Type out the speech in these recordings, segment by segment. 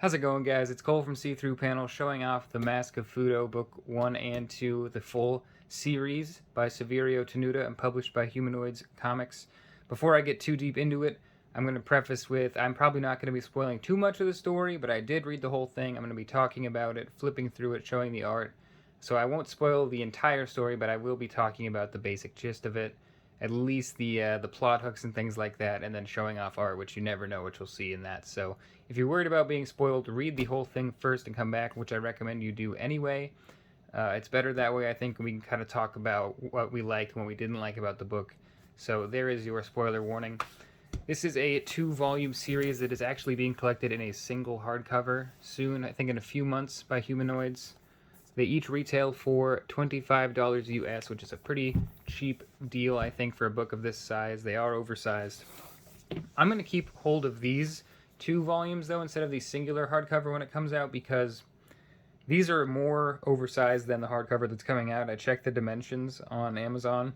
How's it going, guys? It's Cole from See Through Panel showing off The Mask of Fudo, Book 1 and 2, the full series by Saverio Tenuta and published by Humanoids Comics. Before I get too deep into it, I'm going to preface with I'm probably not going to be spoiling too much of the story, but I did read the whole thing. I'm going to be talking about it, flipping through it, showing the art. So I won't spoil the entire story, but I will be talking about the basic gist of it, at least the plot hooks and things like that, and then showing off art, which you never know what you'll see in that. So if you're worried about being spoiled, read the whole thing first and come back, which I recommend you do anyway. It's better that way. I think we can kind of talk about what we liked and what we didn't like about the book. So there is your spoiler warning. This is a 2-volume series that is actually being collected in a single hardcover soon, I think in a few months, by Humanoids. They each retail for $25 US, which is a pretty cheap deal, I think, for a book of this size. They are oversized. I'm going to keep hold of these 2 volumes, though, instead of the singular hardcover when it comes out, because these are more oversized than the hardcover that's coming out. I checked the dimensions on Amazon,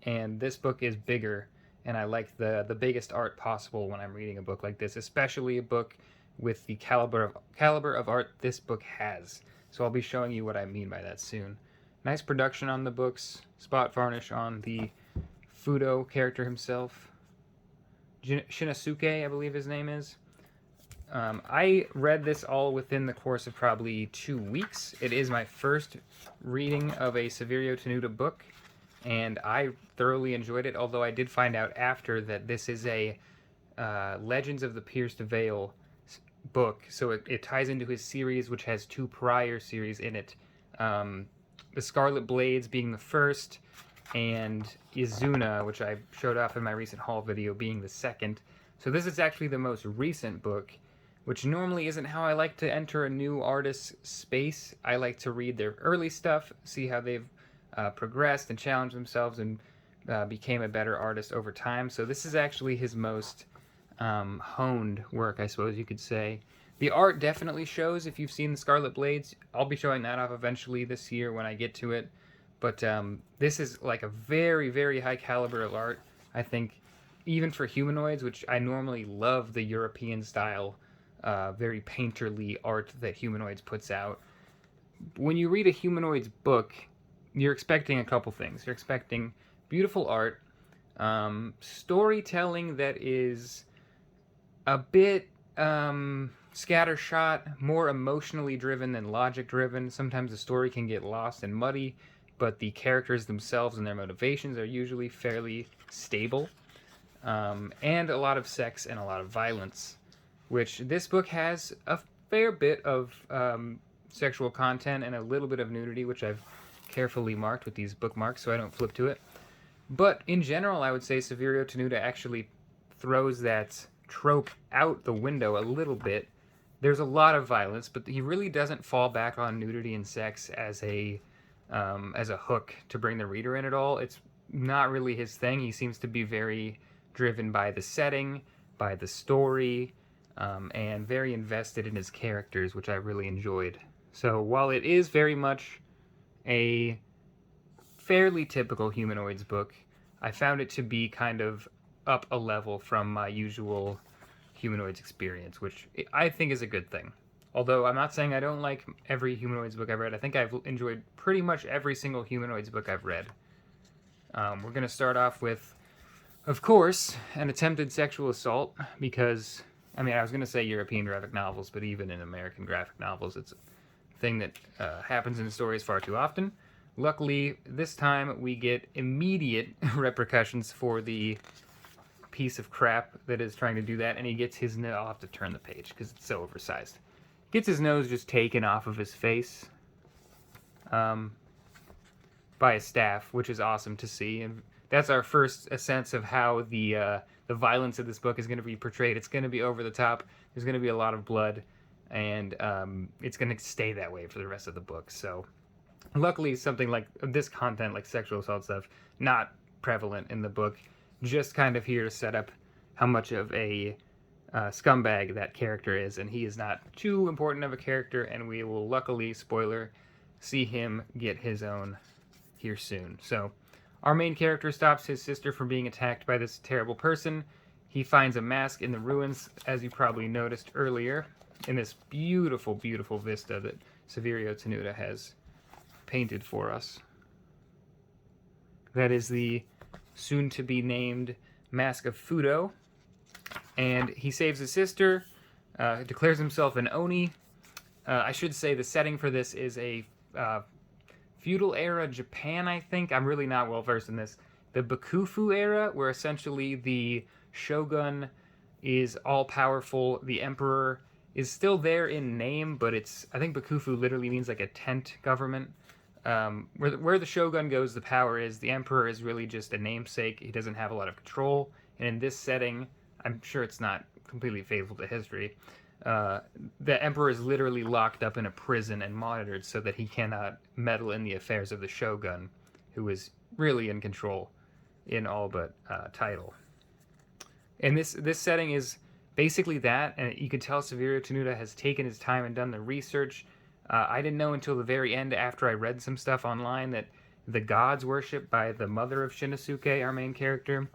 and this book is bigger, and I like the biggest art possible when I'm reading a book like this, especially a book with the caliber of art this book has. So I'll be showing you what I mean by that soon. Nice production on the books, spot varnish on the Fudo character himself. Shinosuke, I believe his name is. I read this all within the course of probably 2 weeks. It is my first reading of a Saverio Tenuta book, and I thoroughly enjoyed it, although I did find out after that this is a Legends of the Pierced Veil book, so it ties into his series, which has 2 prior series in it. The Scarlet Blades being the first, and Izuna, which I showed off in my recent haul video, being the second. So this is actually the most recent book, which normally isn't how I like to enter a new artist's space. I like to read their early stuff, see how they've progressed and challenged themselves and became a better artist over time. So this is actually his most honed work, I suppose you could say. The art definitely shows if you've seen the Scarlet Blades. I'll be showing that off eventually this year when I get to it. But this is like a very, very high caliber of art, I think, even for Humanoids, which I normally love the European style, very painterly art that Humanoids puts out. When you read a Humanoids book, you're expecting a couple things. You're expecting beautiful art, storytelling that is a bit scattershot, more emotionally driven than logic driven. Sometimes the story can get lost and muddy, but the characters themselves and their motivations are usually fairly stable. And a lot of sex and a lot of violence, which this book has a fair bit of sexual content and a little bit of nudity, which I've carefully marked with these bookmarks so I don't flip to it. But in general, I would say Saverio Tenuta actually throws that trope out the window a little bit. There's a lot of violence, but he really doesn't fall back on nudity and sex as a hook to bring the reader in at all. It's not really his thing. He seems to be very driven by the setting, by the story, and very invested in his characters, which I really enjoyed. So while it is very much a fairly typical Humanoids book, I found it to be kind of up a level from my usual Humanoids experience, which I think is a good thing. Although I'm not saying I don't like every Humanoids book I've read. I think I've enjoyed pretty much every single Humanoids book I've read. We're going to start off with, of course, an attempted sexual assault, because, I mean, I was going to say European graphic novels, but even in American graphic novels, it's a thing that happens in stories far too often. Luckily, this time we get immediate repercussions for the piece of crap that is trying to do that, and he gets his nose. I'll have to turn the page because it's so oversized. Gets his nose just taken off of his face by a staff, which is awesome to see, and that's our first sense of how the violence of this book is going to be portrayed. It's going to be over the top. There's going to be a lot of blood, and it's going to stay that way for the rest of the book. So luckily, something like this content, like sexual assault stuff, not prevalent in the book. Just kind of here to set up how much of a scumbag that character is, and he is not too important of a character, and we will luckily, spoiler, see him get his own here soon. So our main character stops his sister from being attacked by this terrible person. He finds a mask in the ruins, as you probably noticed earlier. in this beautiful, beautiful vista that Saverio Tenuta has painted for us. That is the soon-to-be-named Mask of Fudo. And he saves his sister, declares himself an Oni. I should say the setting for this is a feudal era Japan, I think. I'm really not well versed in this. The Bakufu era, where essentially the shogun is all-powerful. The emperor is still there in name, but I think Bakufu literally means like a tent government. Where the shogun goes, the power is. The emperor is really just a namesake. He doesn't have a lot of control. And in this setting, I'm sure it's not completely faithful to history, the emperor is literally locked up in a prison and monitored so that he cannot meddle in the affairs of the shogun, who is really in control in all but title. And this setting is basically that, and you can tell Saverio Tenuta has taken his time and done the research. I didn't know until the very end, after I read some stuff online, that the gods worshipped by the mother of Shinosuke, our main character,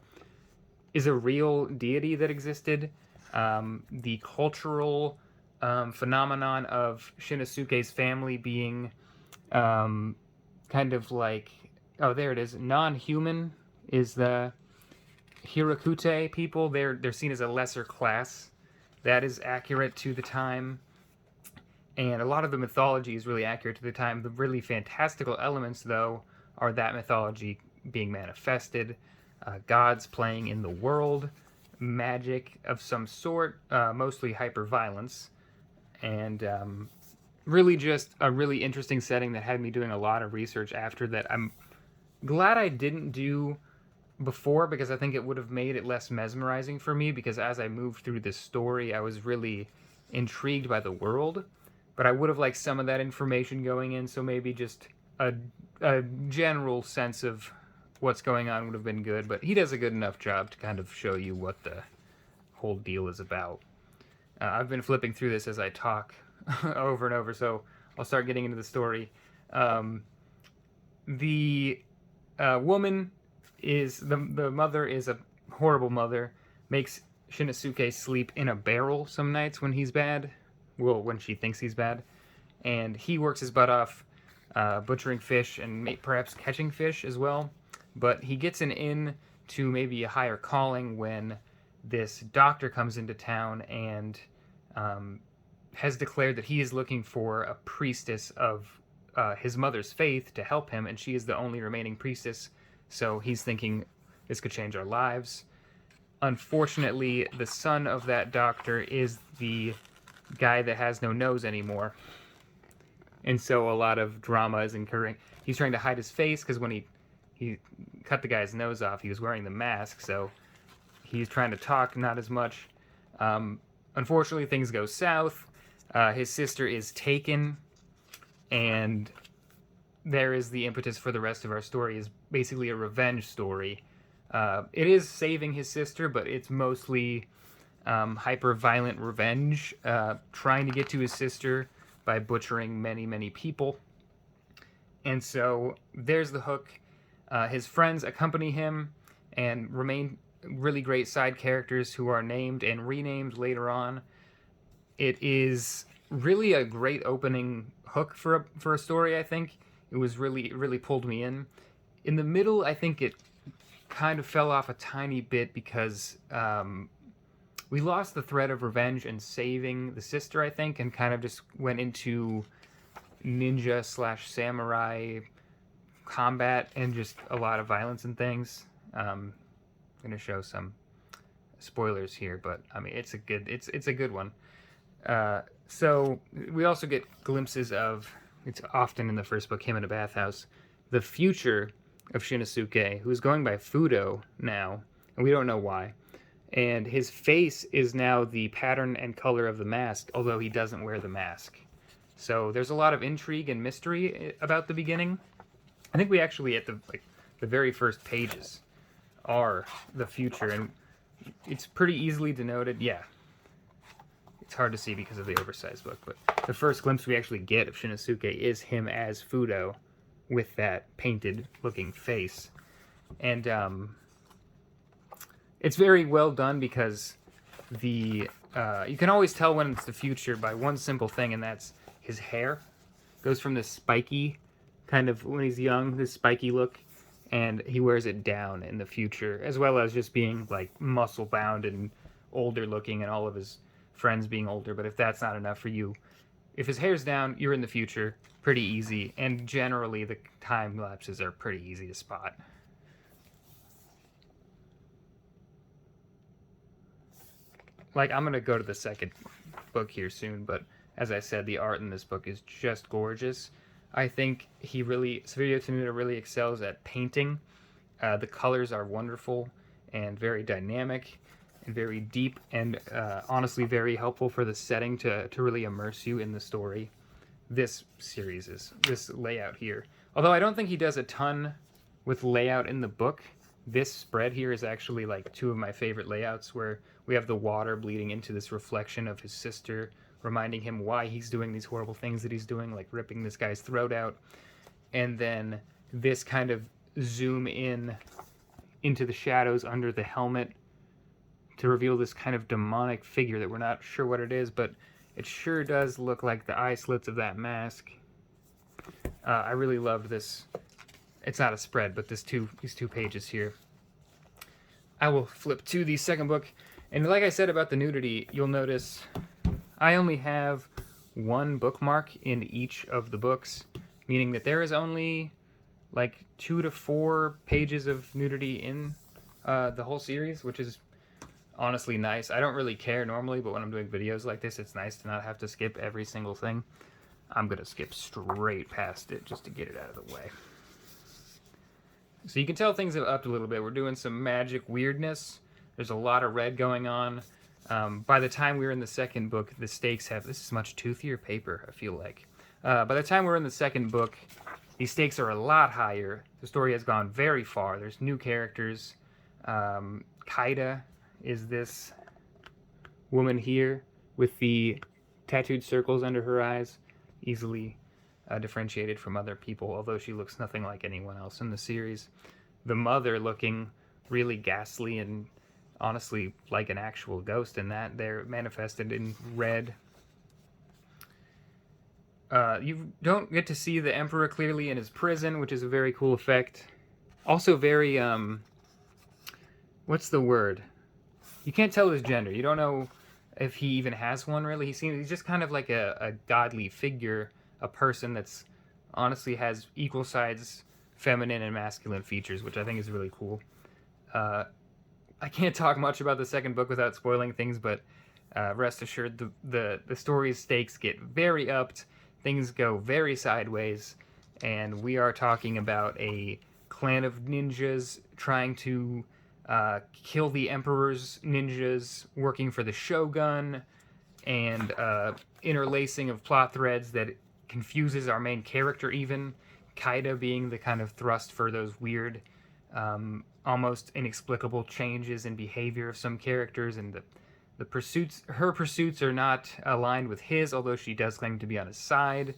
is a real deity that existed. The cultural phenomenon of Shinosuke's family being kind of like, oh, there it is, non-human is the Hirakute people. They're seen as a lesser class. That is accurate to the time. And a lot of the mythology is really accurate to the time. The really fantastical elements, though, are that mythology being manifested, gods playing in the world, magic of some sort, mostly hyper-violence, and really just a really interesting setting that had me doing a lot of research after that. I'm glad I didn't do before, because I think it would have made it less mesmerizing for me, because as I moved through this story, I was really intrigued by the world, but I would have liked some of that information going in, so maybe just a general sense of what's going on would have been good, but he does a good enough job to kind of show you what the whole deal is about. I've been flipping through this as I talk over and over, so I'll start getting into the story. The woman is, the mother is a horrible mother, makes Shinosuke sleep in a barrel some nights when he's bad, well, when she thinks he's bad, and he works his butt off butchering fish and perhaps catching fish as well. But he gets an in to maybe a higher calling when this doctor comes into town and has declared that he is looking for a priestess of his mother's faith to help him, and she is the only remaining priestess, so he's thinking this could change our lives. Unfortunately, the son of that doctor is the guy that has no nose anymore, and so a lot of drama is occurring. He's trying to hide his face, because when he cut the guy's nose off, he was wearing the mask, so he's trying to talk, not as much. Unfortunately, things go south. His sister is taken, and there is the impetus for the rest of our story, is basically a revenge story. It is saving his sister, but it's mostly hyper-violent revenge, trying to get to his sister by butchering many, many people. And so there's the hook. His friends accompany him and remain really great side characters who are named and renamed later on. It is really a great opening hook for a story, I think. It was really pulled me in. In the middle, I think it kind of fell off a tiny bit because we lost the thread of revenge and saving the sister, I think, and kind of just went into ninja/samurai combat and just a lot of violence and things. I'm gonna show some spoilers here, but I mean it's a good one. So we also get glimpses of, it's often in the first book, him in a bathhouse, the future of Shinosuke, who's going by Fudo now, and we don't know why. And his face is now the pattern and color of the mask, although he doesn't wear the mask. So there's a lot of intrigue and mystery about the beginning. I think we actually, at the very first pages, are the future, and it's pretty easily denoted. Yeah, it's hard to see because of the oversized book, but the first glimpse we actually get of Shinosuke is him as Fudo with that painted-looking face. And it's very well done because the you can always tell when it's the future by one simple thing, and that's his hair. Goes from this spiky, kind of when he's young, this spiky look, and he wears it down in the future, as well as just being like muscle bound and older looking, and all of his friends being older. But if that's not enough for you, if his hair's down, you're in the future. Pretty easy, and generally the time lapses are pretty easy to spot. Like, I'm gonna go to the second book here soon, but as I said, the art in this book is just gorgeous. I think Saverio Tenuta really excels at painting. The colors are wonderful and very dynamic and very deep, and honestly very helpful for the setting to really immerse you in the story. This layout here. Although I don't think he does a ton with layout in the book, this spread here is actually like two of my favorite layouts, where we have the water bleeding into this reflection of his sister, reminding him why he's doing these horrible things that he's doing, like ripping this guy's throat out. And then this kind of zoom in into the shadows under the helmet to reveal this kind of demonic figure that we're not sure what it is, but it sure does look like the eye slits of that mask. I really love this. It's not a spread, but these two pages here. I will flip to the second book, and like I said about the nudity, you'll notice I only have one bookmark in each of the books, meaning that there is only like 2 to 4 pages of nudity in the whole series, which is honestly nice. I don't really care normally, but when I'm doing videos like this, it's nice to not have to skip every single thing. I'm going to skip straight past it just to get it out of the way. So you can tell things have upped a little bit. We're doing some magic weirdness. There's a lot of red going on. By the time we're in the second book, the stakes have... This is much toothier paper, I feel like. By the time we're in the second book, these stakes are a lot higher. The story has gone very far. There's new characters. Kaida is this woman here with the tattooed circles under her eyes, easily differentiated from other people, although she looks nothing like anyone else in the series. The mother looking really ghastly and honestly like an actual ghost in that they're manifested in red. You don't get to see the Emperor clearly in his prison, which is a very cool effect. Also very, what's the word? You can't tell his gender. You don't know if he even has one, really. He's just kind of like a godly figure, a person that's honestly has equal sides feminine and masculine features, which I think is really cool. I can't talk much about the second book without spoiling things, but rest assured the story's stakes get very upped, things go very sideways, and we are talking about a clan of ninjas trying to kill the Emperor's ninjas, working for the Shogun, and interlacing of plot threads that confuses our main character even. Kaida being the kind of thrust for those weird, almost inexplicable changes in behavior of some characters, and her pursuits are not aligned with his, although she does claim to be on his side,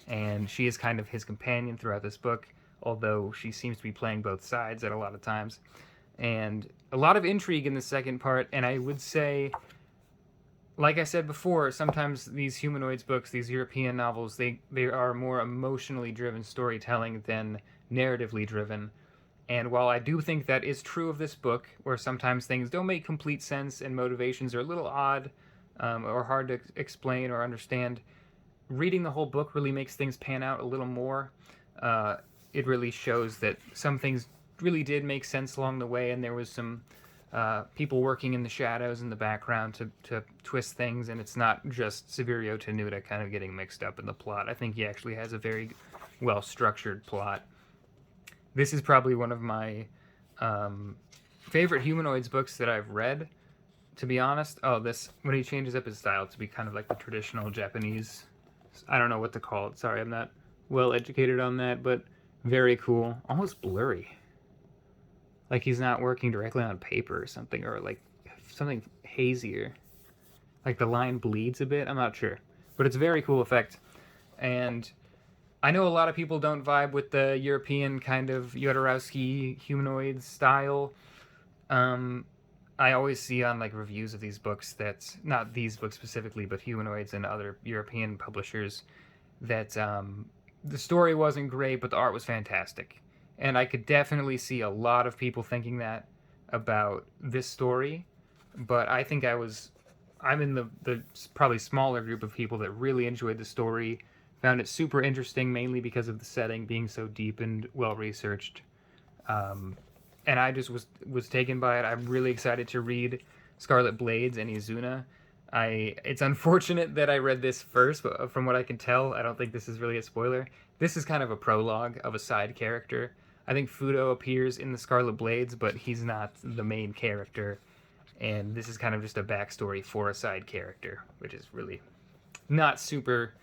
and she is kind of his companion throughout this book, although she seems to be playing both sides at a lot of times. And a lot of intrigue in the second part, and I would say, like I said before, sometimes these Humanoids books, these European novels, they are more emotionally driven storytelling than narratively driven. And while I do think that is true of this book, where sometimes things don't make complete sense and motivations are a little odd or hard to explain or understand, reading the whole book really makes things pan out a little more. It really shows that some things really did make sense along the way, and there was some people working in the shadows in the background to twist things, and it's not just Saverio Tenuta kind of getting mixed up in the plot. I think he actually has a very well-structured plot. This is probably one of my favorite Humanoids books that I've read, to be honest. Oh, this, when he changes up his style to be kind of like the traditional Japanese, I don't know what to call it. Sorry, I'm not well educated on that, but very cool. Almost blurry. Like he's not working directly on paper or something, or like something hazier. Like the line bleeds a bit, I'm not sure. But it's a very cool effect. And I know a lot of people don't vibe with the European kind of Jodorowsky Humanoids style. I always see on like reviews of these books, that's not these books specifically, but Humanoids and other European publishers, that the story wasn't great, but the art was fantastic. And I could definitely see a lot of people thinking that about this story, but I think I'm in the probably smaller group of people that really enjoyed the story, found it super interesting, mainly because of the setting being so deep and well researched. And I just was taken by it. I'm really excited to read Scarlet Blades and Izuna. It's unfortunate that I read this first, but from what I can tell, I don't think this is really a spoiler. This is kind of a prologue of a side character. I think Fudo appears in the Scarlet Blades, but he's not the main character. And this is kind of just a backstory for a side character, which is really not super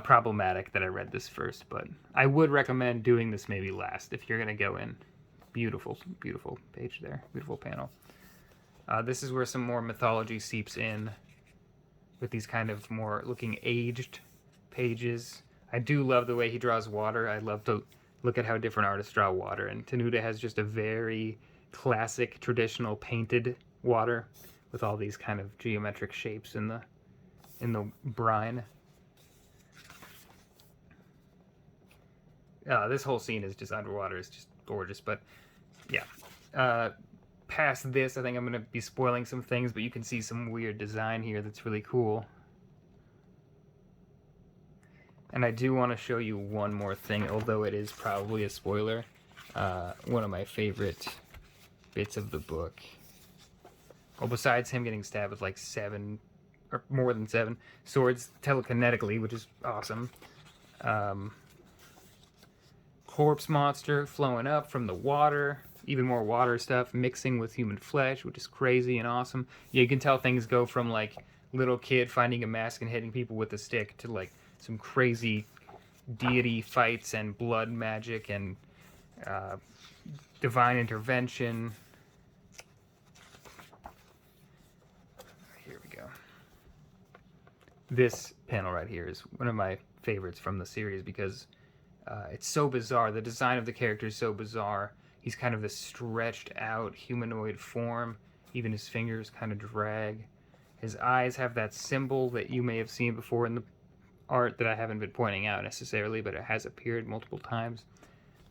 problematic that I read this first. But I would recommend doing this maybe last if you're going to go in. Beautiful, beautiful page there. Beautiful panel. This is where some more mythology seeps in with these kind of more looking aged pages. I do love the way he draws water. I love to look at how different artists draw water. And Tenuta has just a very classic, traditional painted water with all these kind of geometric shapes in the brine. This whole scene is just underwater. It's just gorgeous. But yeah, past this, I think I'm going to be spoiling some things, but you can see some weird design here that's really cool. And I do want to show you one more thing, although it is probably a spoiler. One of my favorite bits of the book. Well, besides him getting stabbed with like 7, or more than 7, swords telekinetically, which is awesome. Corpse monster flowing up from the water. Even more water stuff mixing with human flesh, which is crazy and awesome. Yeah, you can tell things go from like little kid finding a mask and hitting people with a stick to like some crazy deity fights and blood magic and divine intervention. Here we go. This panel right here is one of my favorites from the series because it's so bizarre. The design of the character is so bizarre. He's kind of this stretched out humanoid form. Even his fingers kind of drag. His eyes have that symbol that you may have seen before in the art that I haven't been pointing out necessarily, but it has appeared multiple times.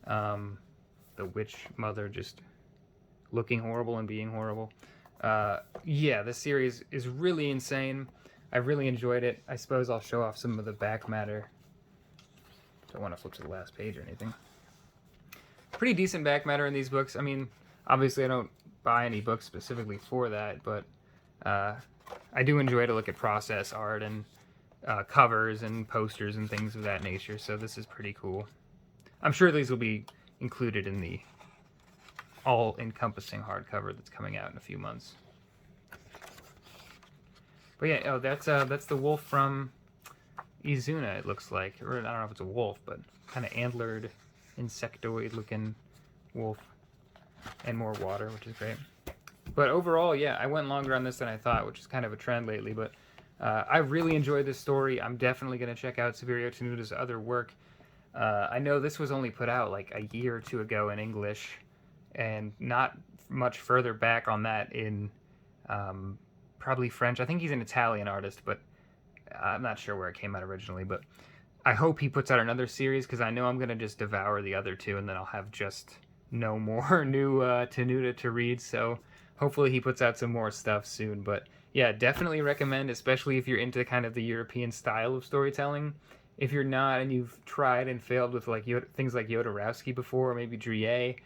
The witch mother just looking horrible and being horrible. Yeah, this series is really insane. I really enjoyed it. I suppose I'll show off some of the back matter. Don't want to flip to the last page or anything. Pretty decent back matter in these books. I mean, obviously I don't buy any books specifically for that, but I do enjoy to look at process art and covers and posters and things of that nature, so this is pretty cool. I'm sure these will be included in the all-encompassing hardcover that's coming out in a few months. But yeah, oh, that's the wolf from Izuna, it looks like. Or I don't know if it's a wolf, but kind of antlered, insectoid-looking wolf. And more water, which is great. But overall, yeah, I went longer on this than I thought, which is kind of a trend lately. But I really enjoyed this story. I'm definitely going to check out Saverio Tenuta's other work. I know this was only put out like a year or two ago in English, and not much further back on that in probably French. I think he's an Italian artist, but I'm not sure where it came out originally. But I hope he puts out another series, because I know I'm going to just devour the other two, and then I'll have just no more new Tenuta to read. So hopefully he puts out some more stuff soon. But yeah, definitely recommend, especially if you're into kind of the European style of storytelling. If you're not and you've tried and failed with like things like Jodorowsky before, or maybe Drie,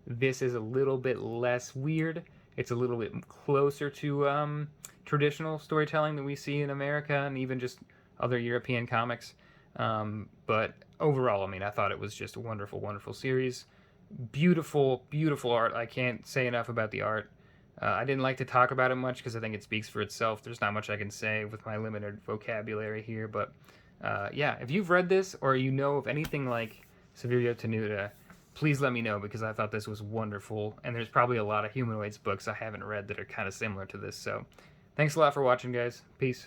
this is a little bit less weird. It's a little bit closer to traditional storytelling that we see in America and even just other European comics. But overall, I mean, I thought it was just a wonderful, wonderful series. Beautiful, beautiful art. I can't say enough about the art. I didn't like to talk about it much because I think it speaks for itself. There's not much I can say with my limited vocabulary here, but yeah, if you've read this or you know of anything like Saverio Tenuta, please let me know, because I thought this was wonderful, and there's probably a lot of Humanoids books I haven't read that are kind of similar to this. So thanks a lot for watching, guys. Peace.